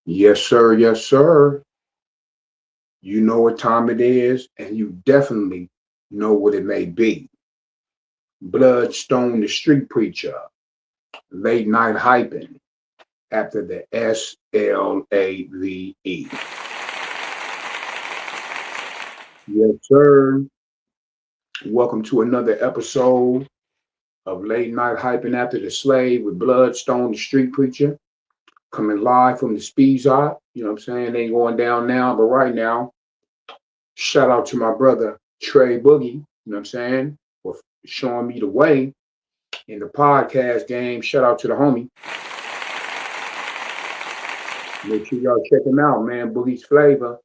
Yes, sir. Yes, sir. You know what time it is, and you definitely know what it may be. Bloodstone, the street preacher, late night hyping after the SLAVE. Yes, sir. Welcome to another episode of Late Night Hyping After the Slave with Bloodstone, the street preacher, coming live from the Speeds Art. You know what I'm saying? They ain't going down now, but right now, shout out to my brother Trey Boogie, you know what I'm saying, for showing me the way in the podcast game. Shout out to the homie. Make sure y'all check him out, man. Boogie's Flavor.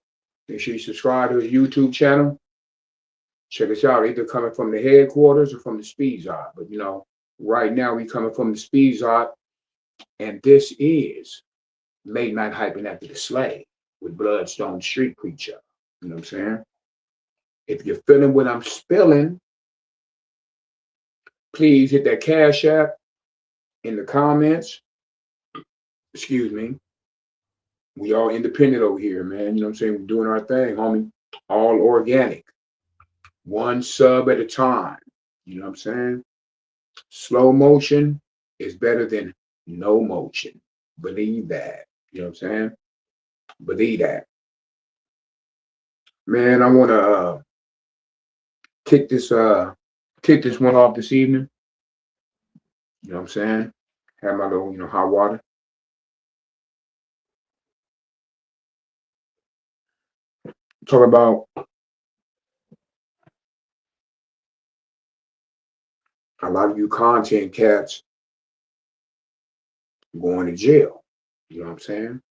Make sure you subscribe to his YouTube channel. Check us out. Either coming from the headquarters or from the Speeds Art. But right now we coming from the Speeds Art, and this is Late Night Hyping After the Slave with Bloodstone Street Preacher. You know what I'm saying? If you're feeling what I'm spilling, please hit that Cash App in the comments. Excuse me. We all independent over here, man. You know what I'm saying? We're doing our thing, homie. All organic. One sub at a time. You know what I'm saying? Slow motion is better than no motion. Believe that. You know what I'm saying? Believe that. Man, I wanna kick this kick this one off this evening. You know what I'm saying? Have my little, hot water. Talk about a lot of you content cats going to jail. You know what I'm saying?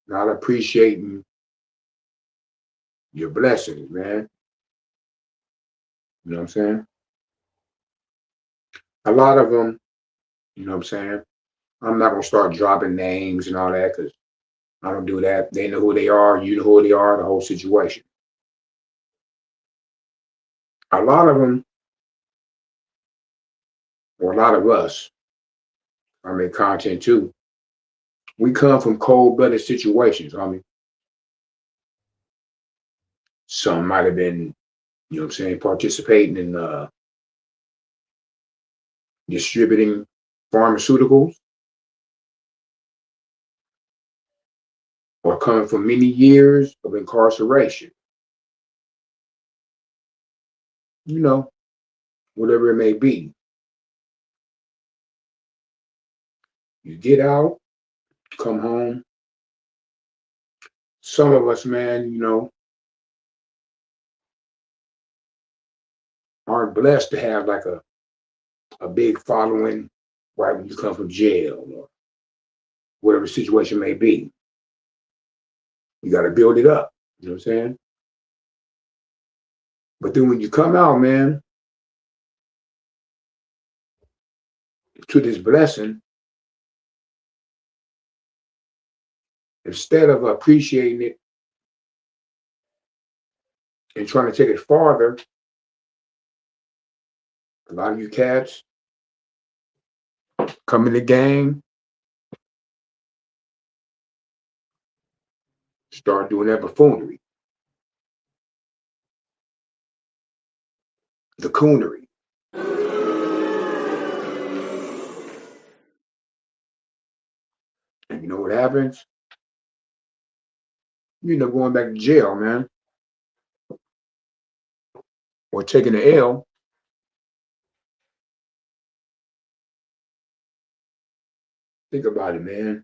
Not appreciating your blessings, man. You know what I'm saying? A lot of them, you know what I'm saying? I'm not gonna start dropping names and all that because I don't do that. They know who they are, you know who they are, the whole situation. A lot of them, or a lot of us, I make content too. We come from cold-blooded situations. I mean, some might have been, you know what I'm saying, participating in distributing pharmaceuticals or coming from many years of incarceration. You know, whatever it may be. You get out, come home. Some of us, man, aren't blessed to have like a big following right when you come from jail or whatever situation may be. You got to build it up. You know what I'm saying? But then when you come out, man, to this blessing, instead of appreciating it and trying to take it farther, a lot of you cats come in the game, start doing that buffoonery, the coonery. And you know what happens? You end up going back to jail, man, or taking the L. Think about it, man.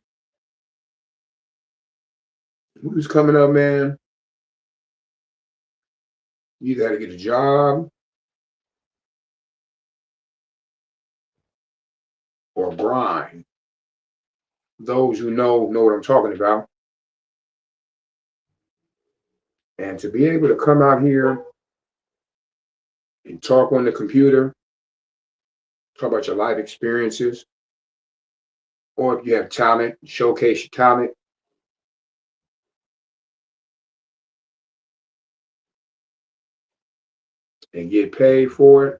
Who's coming up, man? You got to get a job or grind. Those who know what I'm talking about. And to be able to come out here and talk on the computer, talk about your life experiences, or if you have talent, showcase your talent, and get paid for it.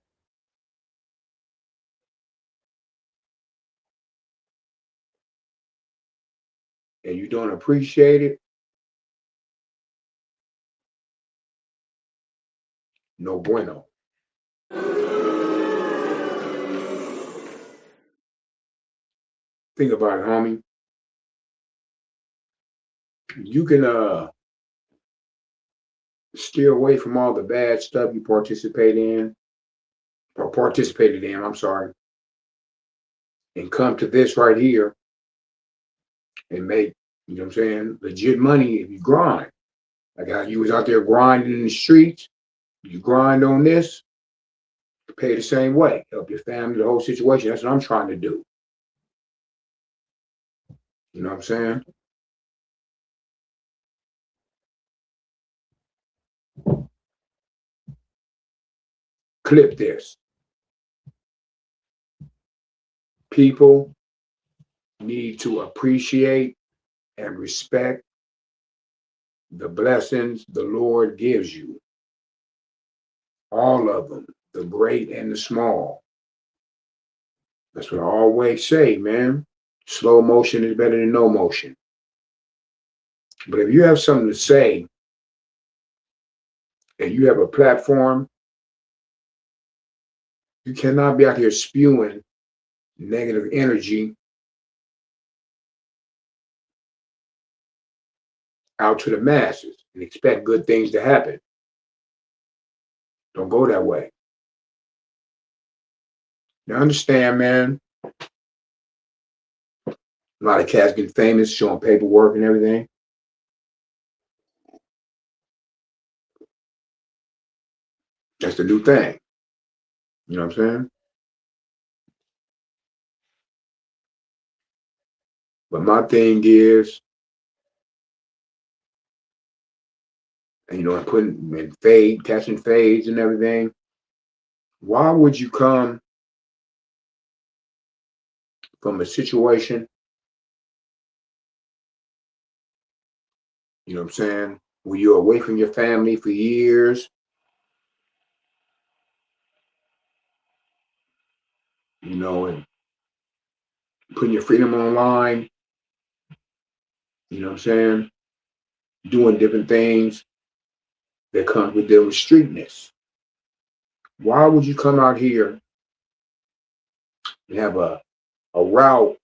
and you don't appreciate it, no bueno. Think about it, homie. You can steer away from all the bad stuff you participated in, I'm sorry, and come to this right here and make, you know what I'm saying, legit money if you grind. Like how you was out there grinding in the streets, you grind on this, pay the same way. Help your family, the whole situation. That's what I'm trying to do. You know what I'm saying? Clip this. People need to appreciate and respect the blessings the Lord gives you. All of them, the great and the small. That's what I always say, man. Slow motion is better than no motion. But if you have something to say and you have a platform, you cannot be out here spewing negative energy out to the masses and expect good things to happen. Don't go that way. Now understand, man, a lot of cats get famous showing paperwork and everything. That's the new thing. You know what I'm saying? But my thing is, you know, putting in catching fades and everything. Why would you come from a situation, you know what I'm saying, where you're away from your family for years, you know, and putting your freedom online, you know what I'm saying, doing different things that come with their streetness. Why would you come out here and have a route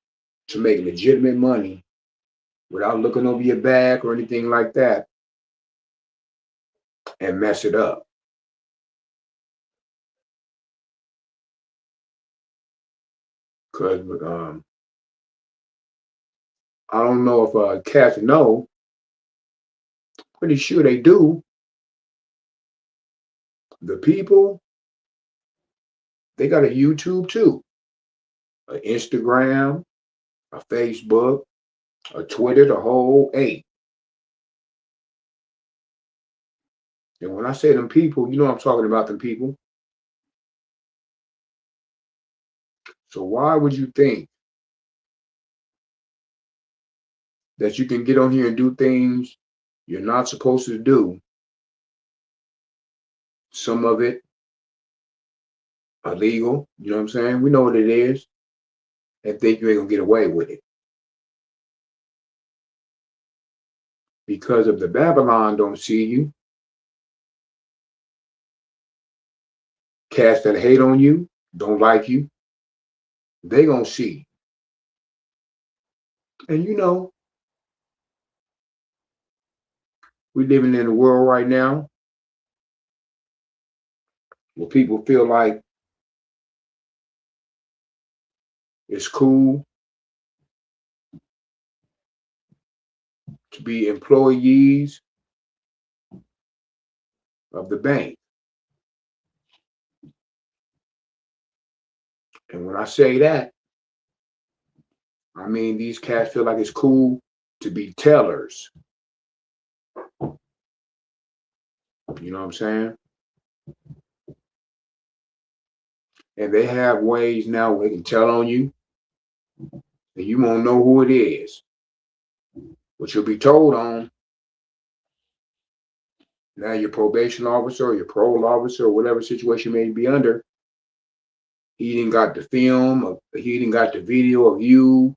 to make legitimate money without looking over your back or anything like that and mess it up? Because I don't know if cats know, pretty sure they do. The people, they got a YouTube too, an Instagram, a Facebook, a Twitter, the whole eight. And when I say them people, you know I'm talking about them people. So why would you think that you can get on here and do things you're not supposed to do? Some of it illegal, you know what I'm saying? We know what it is, and think you ain't gonna get away with it. Because if the Babylon don't see you, cast that hate on you, don't like you, they gonna see. And you know, we living in a world right now where people feel like it's cool to be employees of the bank. And when I say that, I mean these cats feel like it's cool to be tellers. You know what I'm saying? And they have ways now where they can tell on you, and you won't know who it is. But you'll be told on. Now your probation officer or your parole officer or whatever situation may be under, he didn't got the film, or he didn't got the video of you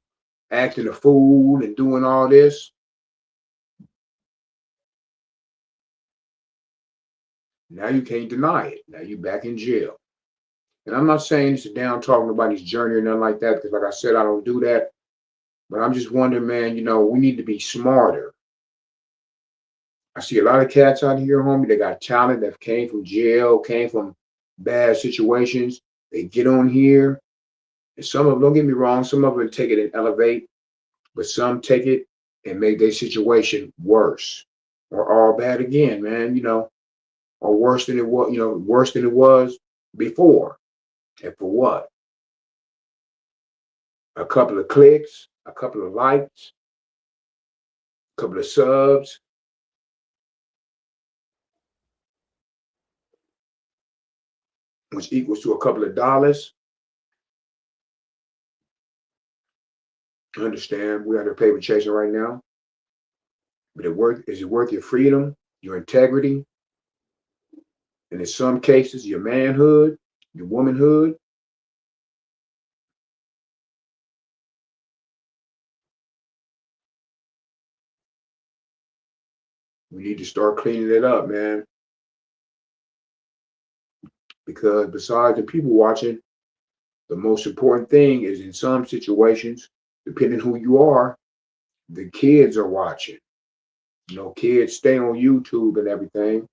acting a fool and doing all this, now you can't deny it. Now you back in jail. And I'm not saying this to down talk nobody's journey or nothing like that, because like I said, I don't do that. But I'm just wondering, man, we need to be smarter. I see a lot of cats out here, homie, that got talent, that came from jail, came from bad situations. They get on here, and some of them, don't get me wrong, some of them take it and elevate, but some take it and make their situation worse or all bad again, man, or worse than it was, worse than it was before. And for what? A couple of clicks, a couple of likes, a couple of subs, which equals to a couple of dollars. I understand we under paper chasing right now, but is it worth your freedom, your integrity, and in some cases, your manhood, your womanhood? We need to start cleaning it up, man. Because besides the people watching, the most important thing is in some situations, depending who you are, the kids are watching. Kids stay on YouTube and everything.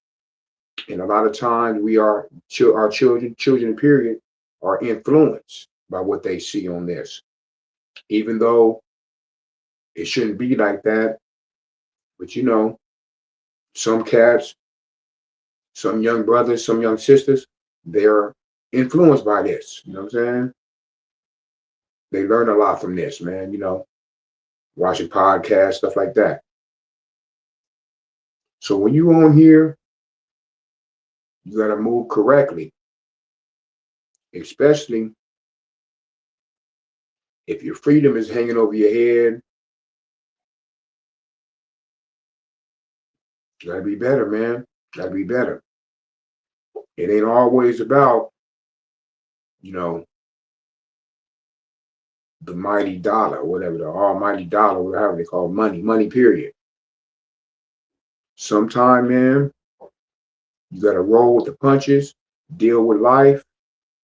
And a lot of times our children period, are influenced by what they see on this. Even though it shouldn't be like that. But some cats, some young brothers, some young sisters, they're influenced by this. You know what I'm saying? They learn a lot from this, man, watching podcasts, stuff like that. So when you on here, you gotta move correctly, especially if your freedom is hanging over your head. You gotta be better, man. Gotta be better. It ain't always about, you know, the mighty dollar, whatever, the almighty dollar, whatever they call money, period. Sometime, man, you gotta roll with the punches, deal with life,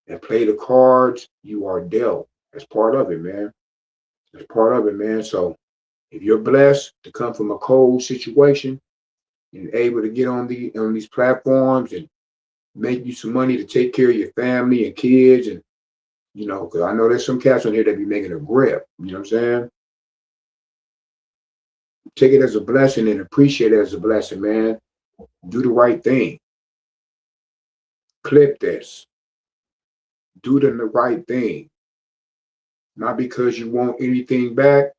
and play the cards you are dealt. That's part of it, man. That's part of it, man. So if you're blessed to come from a cold situation and able to get on these platforms and make you some money to take care of your family and kids, and because I know there's some cats on here that be making a grip. You know what I'm saying? Take it as a blessing and appreciate it as a blessing, man. Do the right thing. Clip this. Do the right thing. Not because you want anything back,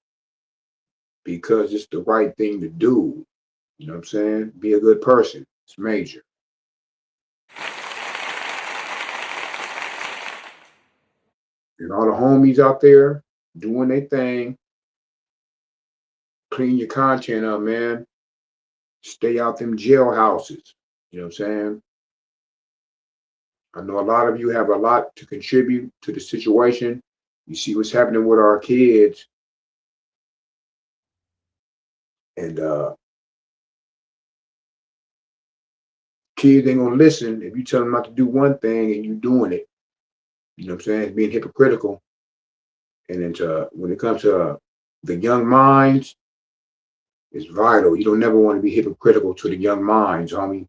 because it's the right thing to do. You know what I'm saying? Be a good person. It's major. And all the homies out there doing their thing, clean your content up, man. Stay out them jailhouses. You know what I'm saying? I know a lot of you have a lot to contribute to the situation. You see what's happening with our kids. And kids ain't gonna listen if you tell them not to do one thing and you doing it. You know what I'm saying? It's being hypocritical. And then when it comes to the young minds, it's vital. You don't never want to be hypocritical to the young minds, homie,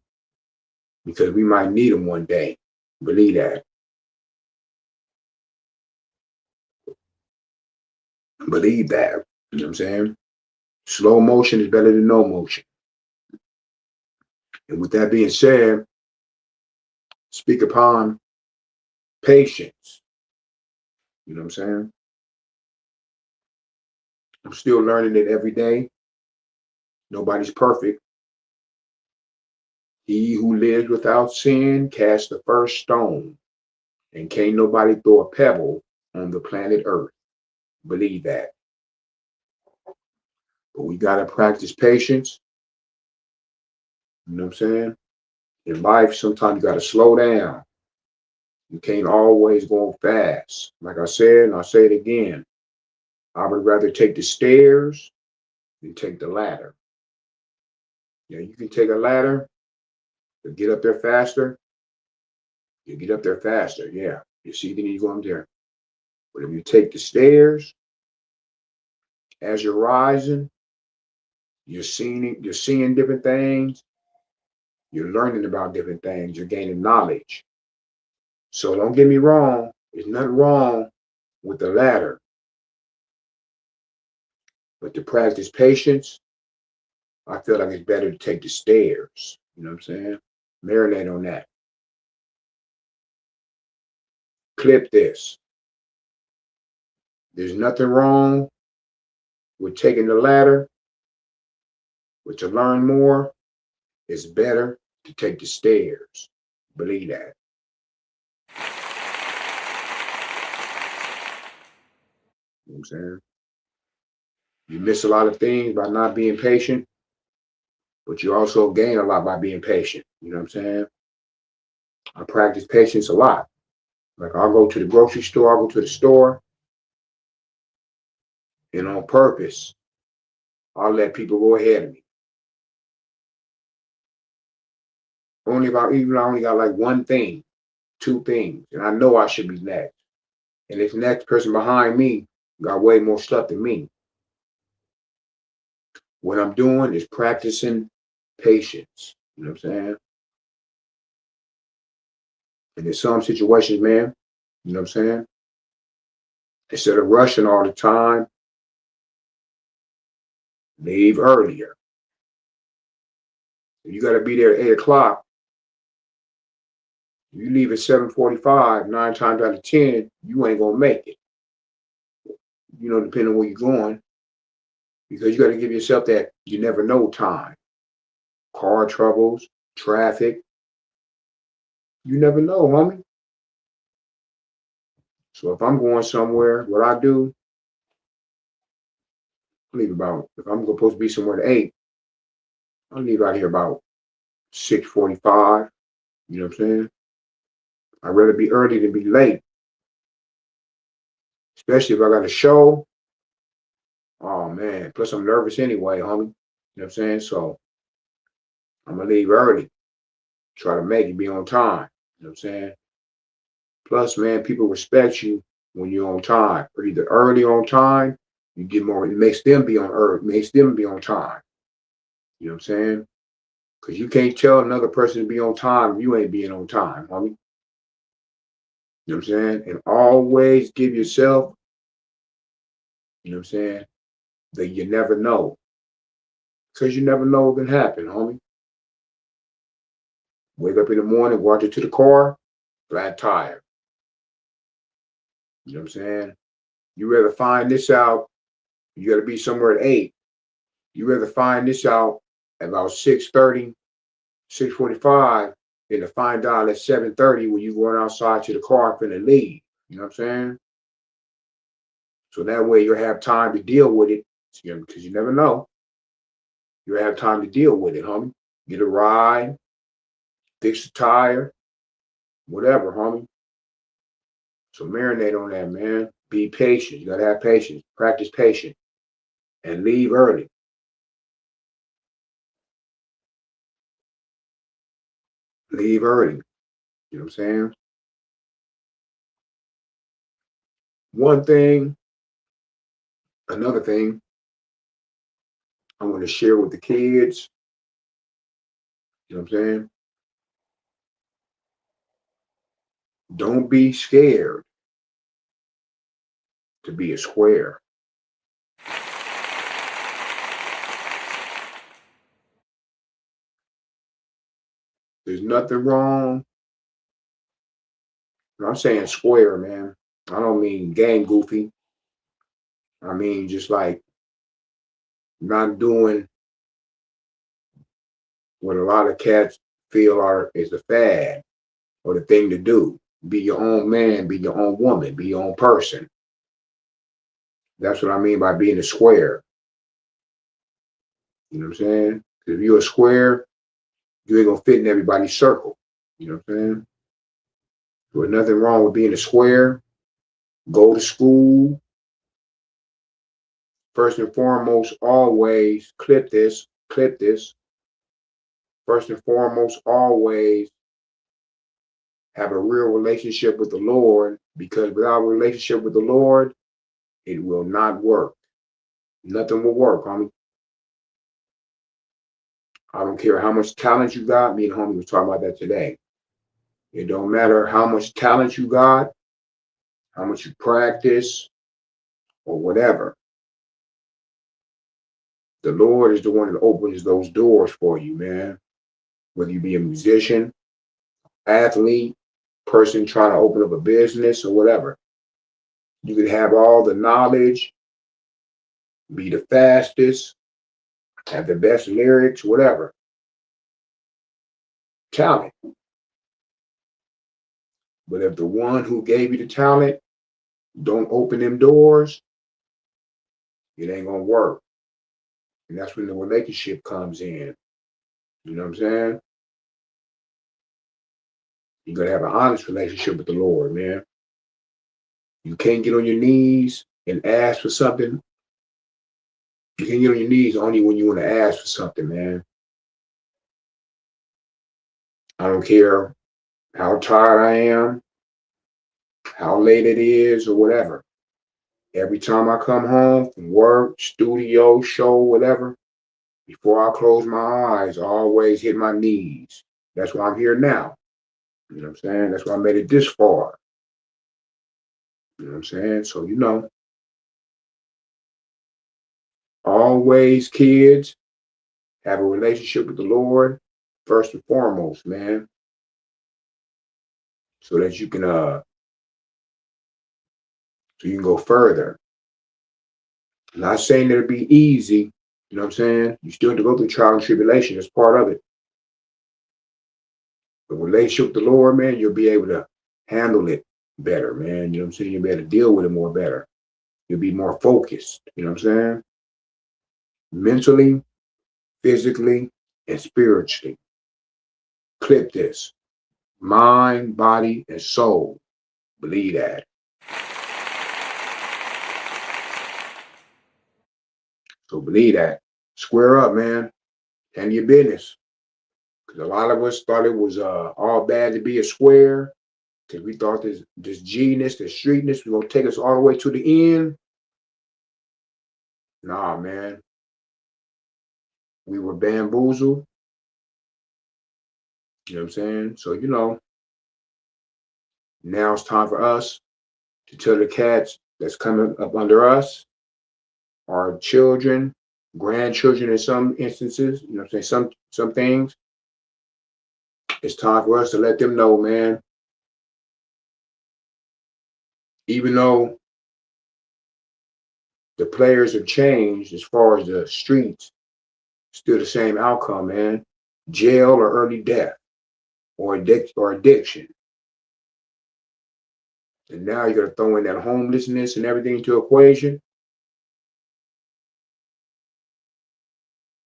because we might need them one day. Believe that. Believe that. You know what I'm saying? Slow motion is better than no motion. And with that being said, speak upon patience. You know what I'm saying? I'm still learning it every day. Nobody's perfect. He who lives without sin cast the first stone, and can't nobody throw a pebble on the planet Earth. Believe that. But we got to practice patience. You know what I'm saying? In life, sometimes you got to slow down. You can't always go fast. Like I said, and I'll say it again, I would rather take the stairs than take the ladder. Yeah, you can take a ladder to get up there faster. You get up there faster. Yeah, you see, then you go up there. But if you take the stairs as you're rising, you're seeing different things. You're learning about different things. You're gaining knowledge. So don't get me wrong. There's nothing wrong with the ladder, but to practice patience, I feel like it's better to take the stairs. You know what I'm saying? Marinate on that. Clip this. There's nothing wrong with taking the ladder, but to learn more, it's better to take the stairs. Believe that. You know what I'm saying? You miss a lot of things by not being patient, but you also gain a lot by being patient. You know what I'm saying? I practice patience a lot. Like I'll go to the grocery store, I'll go to the store, and on purpose, I'll let people go ahead of me. Only about even I only got like one thing, two things, and I know I should be next. And this next person behind me got way more stuff than me. What I'm doing is practicing patience. You know what I'm saying? And in some situations, man, you know what I'm saying? Instead of rushing all the time, leave earlier. If you got to be there at 8 o'clock. You leave at 7:45, 9 times out of 10, you ain't gonna make it. You know, depending on where you're going, because you got to give yourself that you never know time. Car troubles, traffic, you never know, homie. So if I'm going somewhere, what I do, I leave about, if I'm supposed to be somewhere at 8, I leave out here about 6:45. You know what I'm saying? I'd rather be early than be late, especially if I got a show. Oh man, plus I'm nervous anyway, homie. You know what I'm saying? So I'm gonna leave early, try to make it, be on time. You know what I'm saying? Plus, man, people respect you when you're on time, or either early on time, you get more, it makes them be on earth, makes them be on time. You know what I'm saying? Because you can't tell another person to be on time if you ain't being on time, homie. You know what I'm saying? And always give yourself, you know what I'm saying, that you never know. Because you never know what can happen, homie. Wake up in the morning, walk into the car, flat tire. You know what I'm saying? You rather find this out, you got to be somewhere at 8. You rather find this out at about 6:30, 6:45 than to find out at 7:30 when you going outside to the car finna leave. You know what I'm saying? So that way you'll have time to deal with it, because you never know. You'll have time to deal with it, homie. Get a ride, fix the tire, whatever, homie. So marinate on that, man. Be patient. You gotta have patience. Practice patience and leave early. Leave early. You know what I'm saying? One thing, another thing I want to share with the kids, you know what I'm saying? Don't be scared to be a square. There's nothing wrong. I'm saying square, man. I don't mean game goofy. I mean just like not doing what a lot of cats feel is a fad or the thing to do. Be your own man, be your own woman, be your own person. That's what I mean by being a square. You know what I'm saying? If you're a square, you ain't gonna fit in everybody's circle. You know what I'm saying? There's nothing wrong with being a square. Go to school, First and foremost, always clip this. First and foremost, always have a real relationship with the Lord, because without a relationship with the Lord, it will not work. Nothing will work, homie. I don't care how much talent you got. Me and homie was talking about that today. It don't matter how much talent you got, how much you practice, or whatever. The Lord is the one that opens those doors for you, man. Whether you be a musician, athlete, person trying to open up a business, or whatever. You could have all the knowledge, be the fastest, have the best lyrics, whatever. Talent. But if the one who gave you the talent don't open them doors, it ain't gonna work. And that's when the relationship comes in. You know what I'm saying? You gotta have an honest relationship with the Lord, man. You can't get on your knees and ask for something. You can't get on your knees only when you want to ask for something, man. I don't care how tired I am, how late it is, or whatever. Every time I come home from work, studio, show, whatever, before I close my eyes, I always hit my knees. That's why I'm here now. You know what I'm saying? That's why I made it this far. You know what I'm saying? So, always, kids, have a relationship with the Lord first and foremost, man, so that you can go further. I'm not saying that it'll be easy. You know what I'm saying? You still have to go through trial and tribulation. It's part of it. The relationship with the Lord, man, you'll be able to handle it better, man. You know what I'm saying? You'll be able to deal with it more better. You'll be more focused. You know what I'm saying? Mentally, physically, and spiritually. Clip this. Mind, body, and soul. Believe that. So believe that. Square up, man. Handle your business. Because a lot of us thought it was all bad to be a square. Because we thought this G-ness, this streetness was going to take us all the way to the end. Nah, man. We were bamboozled. You know what I'm saying? So, now it's time for us to tell the cats that's coming up under us, our children, grandchildren in some instances, you know what I'm saying? Some things. It's time for us to let them know, man. Even though the players have changed as far as the streets, still the same outcome, man. Jail or early death or addiction. And now you're gonna throw in that homelessness and everything into equation.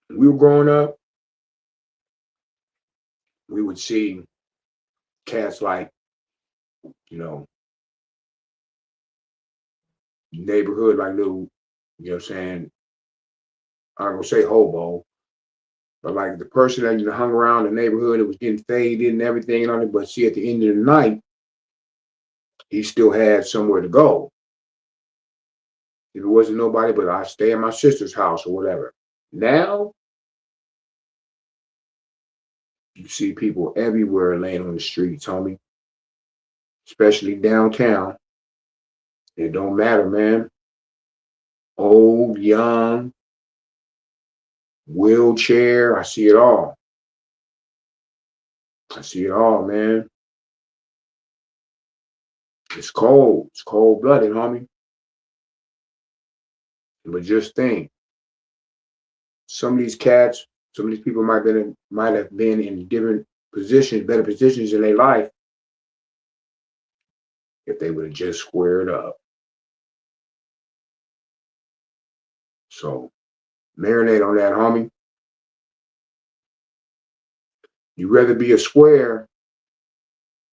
When we were growing up, we would see cats like, you know, neighborhood like little, you know what I'm saying? I'm gonna say hobo, but like the person that hung around the neighborhood that was getting faded and everything on it, but see at the end of the night, he still had somewhere to go. If it wasn't nobody, but I stay at my sister's house or whatever. Now you see people everywhere laying on the streets, homie, especially downtown. It don't matter, man. Old, young, wheelchair. I see it all. I see it all, man. It's cold. It's cold blooded, homie. But just think, some of these cats, some of these people might have been in different positions, better positions in their life if they would have just squared up. So marinate on that, homie. You'd rather be a square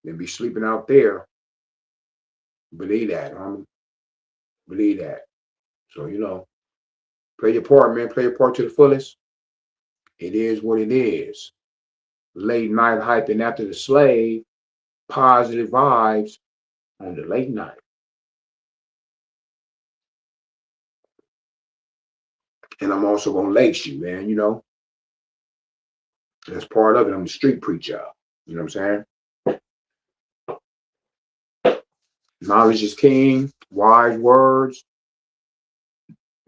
than be sleeping out there. Believe that, homie. Believe that. So Play your part, man. Play your part to the fullest. It is what it is. Late night hyping after the slave. Positive vibes on the late night. And I'm also gonna lace you, man. That's part of it. I'm the street preacher. You know what I'm saying? Knowledge is king. Wise words.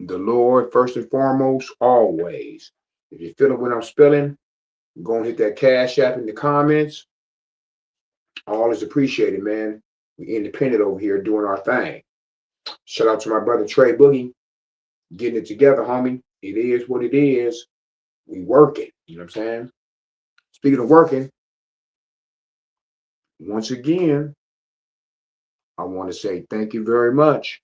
The Lord first and foremost, always. If you're feeling what I'm spilling, go and hit that cash app in the comments. All is appreciated, man. We independent over here doing our thing. Shout out to my brother Trey Boogie, getting it together, homie. It is what it is. We working. You know what I'm saying? Speaking of working, once again, I want to say thank you very much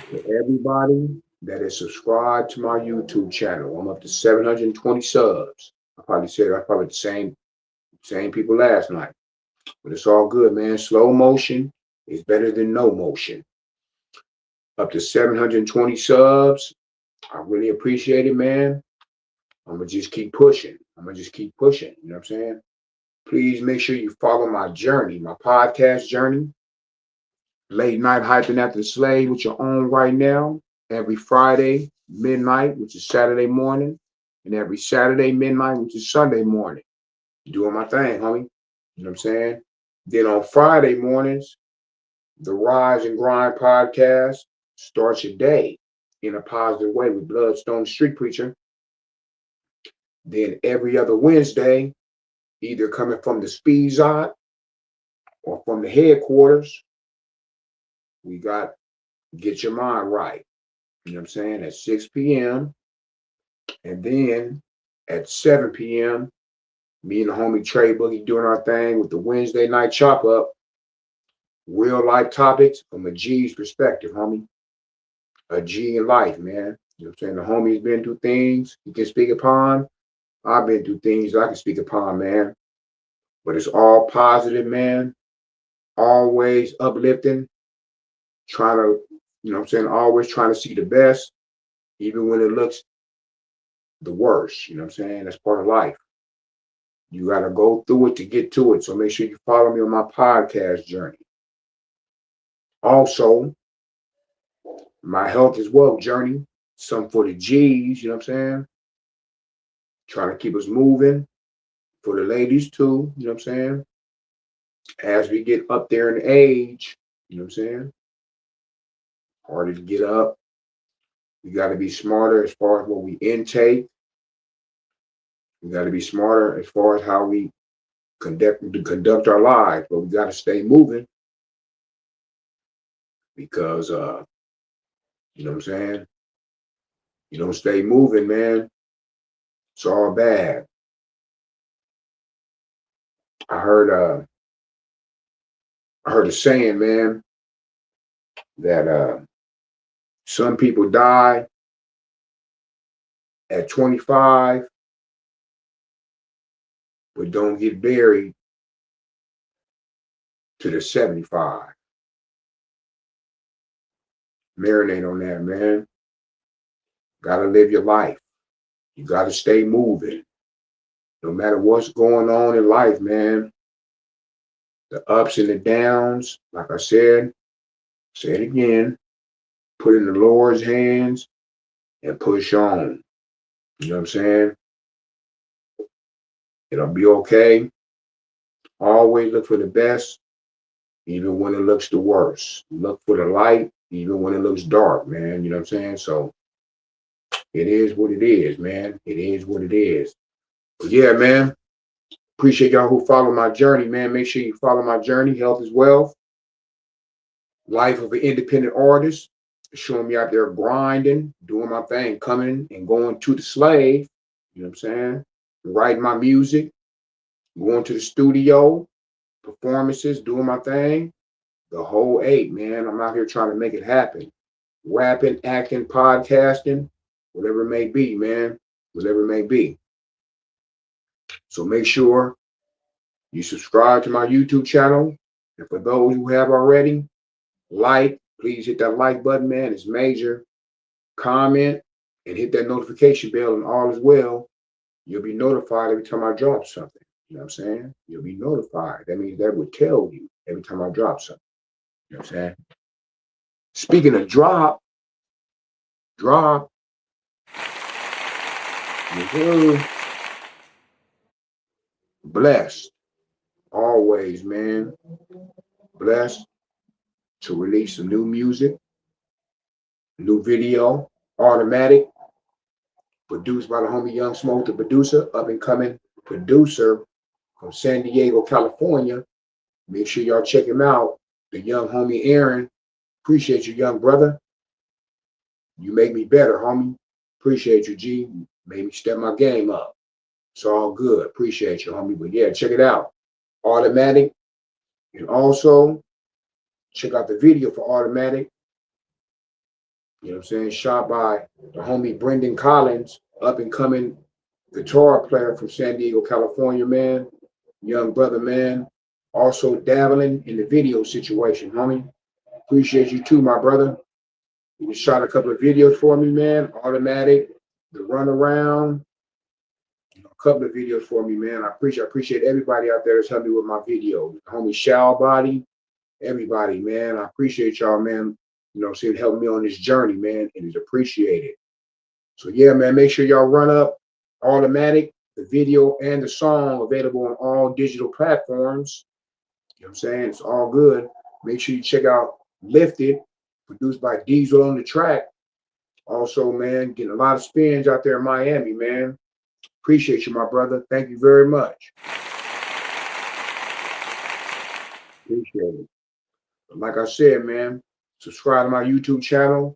to everybody that is subscribed to my YouTube channel. I'm up to 720 subs. I probably the same people last night. But it's all good, man. Slow motion is better than no motion. Up to 720 subs. I really appreciate it, man. I'm going to just keep pushing. You know what I'm saying? Please make sure you follow my journey, my podcast journey. Late night hyping after the slave, which you're on right now. Every Friday, midnight, which is Saturday morning. And every Saturday, midnight, which is Sunday morning. Doing my thing, homie. You know what I'm saying? Then on Friday mornings, the Rise and Grind podcast starts your day in a positive way with Bloodstone Street Preacher. Then every other Wednesday, either coming from the speed zone or from the headquarters, we got Get Your Mind Right. You know what I'm saying? At 6 p.m. And then at 7 p.m., me and the homie Trey Boogie doing our thing with the Wednesday night chop up. Real life topics from a G's perspective, homie. A G in life, man. You know what I'm saying? The homie's been through things he can speak upon. I've been through things I can speak upon, man. But it's all positive, man. Always uplifting. Trying to, you know what I'm saying? Always trying to see the best, even when it looks the worst. You know what I'm saying? That's part of life. You got to go through it to get to it. So make sure you follow me on my podcast journey. Also, my health is wealth journey. Some for the G's, you know what I'm saying? Trying to keep us moving. For the ladies too, you know what I'm saying? As we get up there in age, you know what I'm saying? Harder to get up. We got to be smarter as far as what we intake. We got to be smarter as far as how we conduct our lives, but we got to stay moving because, you know what I'm saying? You don't stay moving, man. It's all bad. I heard a saying, man, that some people die at 25, but don't get buried to the 75. Marinate on that, man. Gotta live your life. You gotta stay moving. No matter what's going on in life, man. The ups and the downs, like I said, say it again, put in the Lord's hands and push on. You know what I'm saying? It'll be okay. Always look for the best, even when it looks the worst. Look for the light, even when it looks dark, man. You know what I'm saying? So it is what it is, man. It is what it is. But yeah, man. Appreciate y'all who follow my journey, man. Make sure you follow my journey. Health is wealth. Life of an independent artist. Showing me out there grinding, doing my thing, coming and going to the slave. You know what I'm saying? Writing my music, going to the studio, performances, doing my thing. The whole 8, man. I'm out here trying to make it happen. Rapping, acting, podcasting, whatever it may be, man. Whatever it may be. So make sure you subscribe to my YouTube channel. And for those who have already, like, Please hit that like button, man. It's major. Comment and hit that notification bell, and all is well. You'll be notified every time I drop something. You know what I'm saying? You'll be notified. That means that would tell you every time I drop something. You know what I'm saying? Speaking of drop, blessed always, man. Blessed to release some new music, new video, automatic, produced by the homie Young Smoke, the producer, up and coming producer from San Diego, California. Make sure y'all check him out. The young homie Aaron. Appreciate you, young brother. You make me better, homie. Appreciate you, G. Made me step my game up. It's all good. Appreciate you, homie. But yeah, check it out. Automatic. And also check out the video for Automatic. You know what I'm saying? Shot by the homie Brendan Collins, up and coming guitar player from San Diego, California, man. Young brother, man. Also dabbling in the video situation, homie. Appreciate you too, my brother. You shot a couple of videos for me, man. Automatic, the runaround, a couple of videos for me, man. I appreciate everybody out there that's helping me with my videos. Homie Shao Body, everybody, man. I appreciate y'all, man. You know, saying helping me on this journey, man. It is appreciated. So yeah, man, make sure y'all run up Automatic, the video and the song available on all digital platforms. You know what I'm saying? It's all good. Make sure you check out Lifted, produced by Diesel on the track. Also, man, getting a lot of spins out there in Miami, man. Appreciate you, my brother. Thank you very much. Appreciate it. But like I said, man, subscribe to my YouTube channel.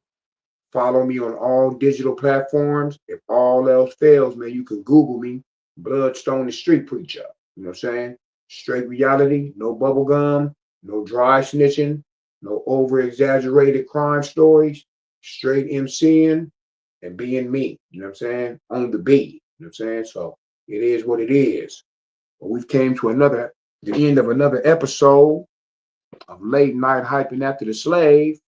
Follow me on all digital platforms. If all else fails, man, you can Google me, Bloodstone the Street Preacher. You know what I'm saying? Straight reality, no bubble gum, no dry snitching, no over-exaggerated crime stories, straight MCing and being me. You know what I'm saying? On the beat. You know what I'm saying? So it is what it is. But we've came to the end of another episode of Late Night Hyping After the Slave.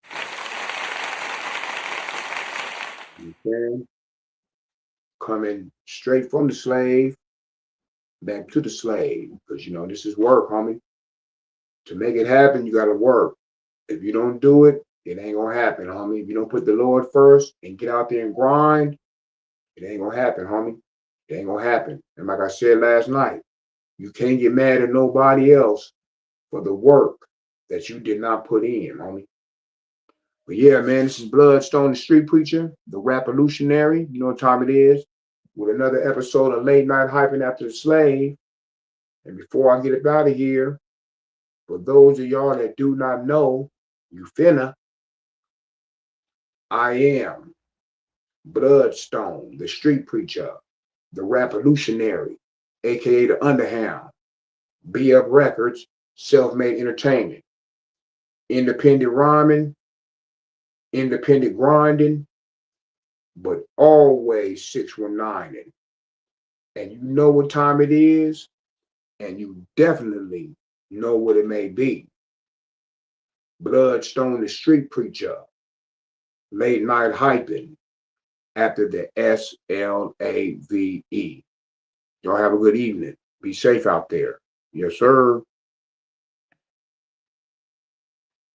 Okay. Coming straight from the slave back to the slave, because you know this is work, homie. To make it happen, you gotta work. If you don't do it, it ain't gonna happen, homie. If you don't put the Lord first and get out there and grind, it ain't gonna happen, homie. It ain't gonna happen. And like I said last night, you can't get mad at nobody else for the work that you did not put in, homie. But yeah, man, this is Bloodstone the Street Preacher, the Revolutionary. You know what time it is, with another episode of Late Night Hyping After the Slave. And before I get up out of here, for those of y'all that do not know, you finna, I am Bloodstone, the Street Preacher, the Revolutionary, aka the Underhound, B Up Records, Self-Made Entertainment, independent rhyming, independent grinding, but always 619ing. And you know what time it is, and you definitely know what it may be. Bloodstone the Street Preacher, Late Night Hyping after the SLAVE. Y'all have a good evening. Be safe out there. Yes, sir.